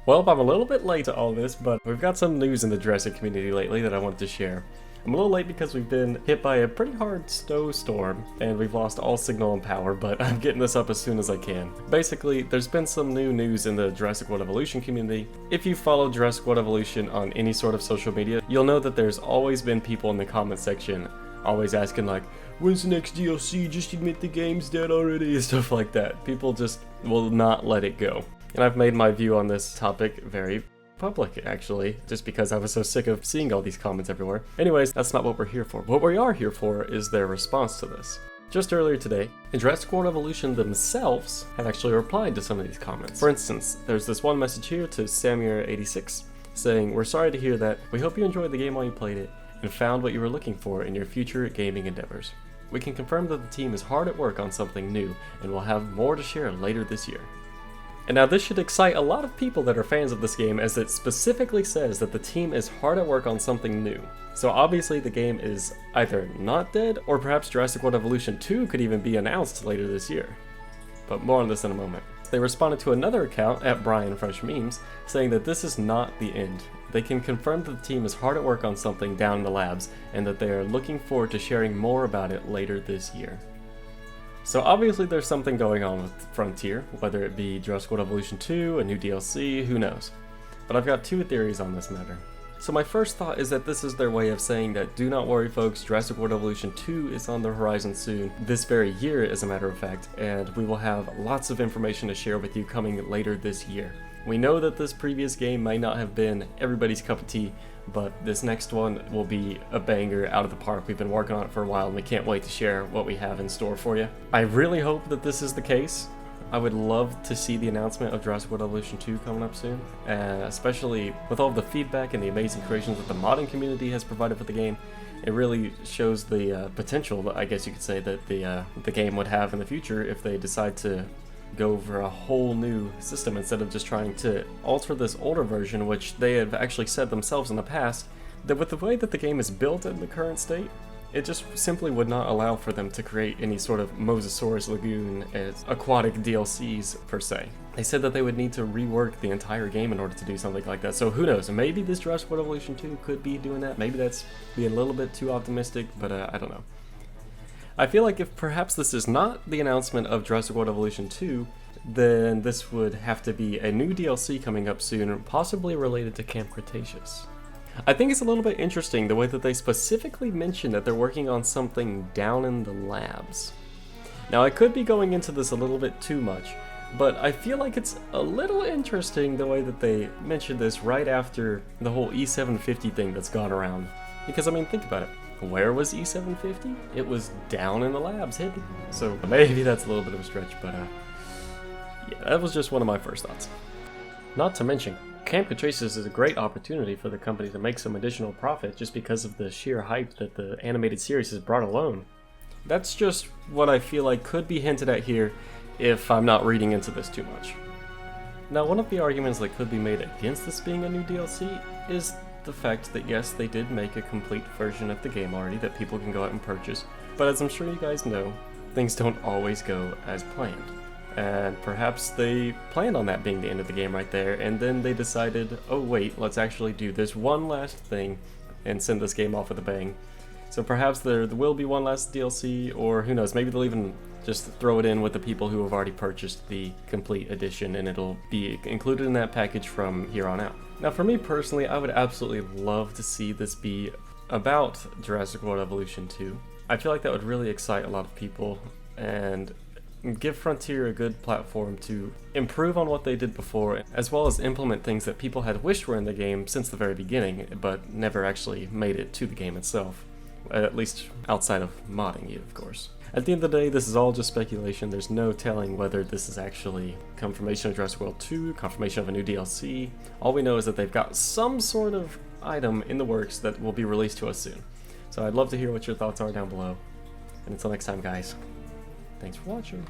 Well, I'm a little bit late to all this, but we've got some news in the Jurassic community lately that I wanted to share. I'm a little late because we've been hit by a pretty hard snowstorm, and we've lost all signal and power, but I'm getting this up as soon as I can. Basically, there's been some new news in the Jurassic World Evolution community. If you follow Jurassic World Evolution on any sort of social media, you'll know that there's always been people in the comment section always asking like, when's the next DLC? Just admit the game's dead already, and stuff like that. People just will not let it go. And I've made my view on this topic very public, actually, just because I was so sick of seeing all these comments everywhere. Anyways, that's not what we're here for. What we are here for is their response to this. Just earlier today, Jurassic World Evolution themselves have actually replied to some of these comments. For instance, there's this one message here to Samir86 saying, "We're sorry to hear that. We hope you enjoyed the game while you played it and found what you were looking for in your future gaming endeavors. We can confirm that the team is hard at work on something new and will have more to share later this year." And now this should excite a lot of people that are fans of this game, as it specifically says that the team is hard at work on something new. So obviously the game is either not dead, or perhaps Jurassic World Evolution 2 could even be announced later this year. But more on this in a moment. They responded to another account at Brian Fresh Memes saying that this is not the end. They can confirm that the team is hard at work on something down in the labs, and that they are looking forward to sharing more about it later this year. So obviously there's something going on with Frontier, whether it be Jurassic World Evolution 2, a new DLC, who knows. But I've got two theories on this matter. So my first thought is that this is their way of saying that do not worry folks, Jurassic World Evolution 2 is on the horizon soon, this very year as a matter of fact, and we will have lots of information to share with you coming later this year. We know that this previous game might not have been everybody's cup of tea, but this next one will be a banger out of the park. We've been working on it for a while and we can't wait to share what we have in store for you. I really hope that this is the case. I would love to see the announcement of Jurassic World Evolution 2 coming up soon, especially with all the feedback and the amazing creations that the modding community has provided for the game. It really shows the potential, I guess you could say, that the game would have in the future if they decide to go for a whole new system instead of just trying to alter this older version, which they have actually said themselves in the past, that with the way that the game is built in the current state, it just simply would not allow for them to create any sort of Mosasaurus Lagoon as aquatic DLCs per se. They said that they would need to rework the entire game in order to do something like that, so who knows, maybe this Jurassic World Evolution 2 could be doing that. Maybe that's being a little bit too optimistic, but I don't know. I feel like if perhaps this is not the announcement of Jurassic World Evolution 2, then this would have to be a new DLC coming up soon, possibly related to Camp Cretaceous. I think it's a little bit interesting the way that they specifically mention that they're working on something down in the labs. Now I could be going into this a little bit too much, but I feel like it's a little interesting the way that they mentioned this right after the whole E750 thing that's gone around. Because I mean, think about it. Where was E750? It was down in the labs, hidden. So maybe that's a little bit of a stretch, but yeah, that was just one of my first thoughts. Not to mention, Camp Cretaceous is a great opportunity for the company to make some additional profit just because of the sheer hype that the animated series has brought alone. That's just what I feel like could be hinted at here if I'm not reading into this too much. Now, one of the arguments that could be made against this being a new DLC is the fact that yes, they did make a complete version of the game already that people can go out and purchase, but as I'm sure you guys know, things don't always go as planned. And perhaps they planned on that being the end of the game right there, and then they decided, oh wait, let's actually do this one last thing and send this game off with a bang. So perhaps there will be one last DLC, or who knows, maybe they'll even just throw it in with the people who have already purchased the complete edition and it'll be included in that package from here on out. Now for me personally, I would absolutely love to see this be about Jurassic World Evolution 2. I feel like that would really excite a lot of people and give Frontier a good platform to improve on what they did before, as well as implement things that people had wished were in the game since the very beginning, but never actually made it to the game itself. At least outside of modding it, of course. At the end of the day, this is all just speculation. There's no telling whether this is actually confirmation of Jurassic World 2, confirmation of a new DLC. All we know is that they've got some sort of item in the works that will be released to us soon. So I'd love to hear what your thoughts are down below. And until next time, guys, thanks for watching.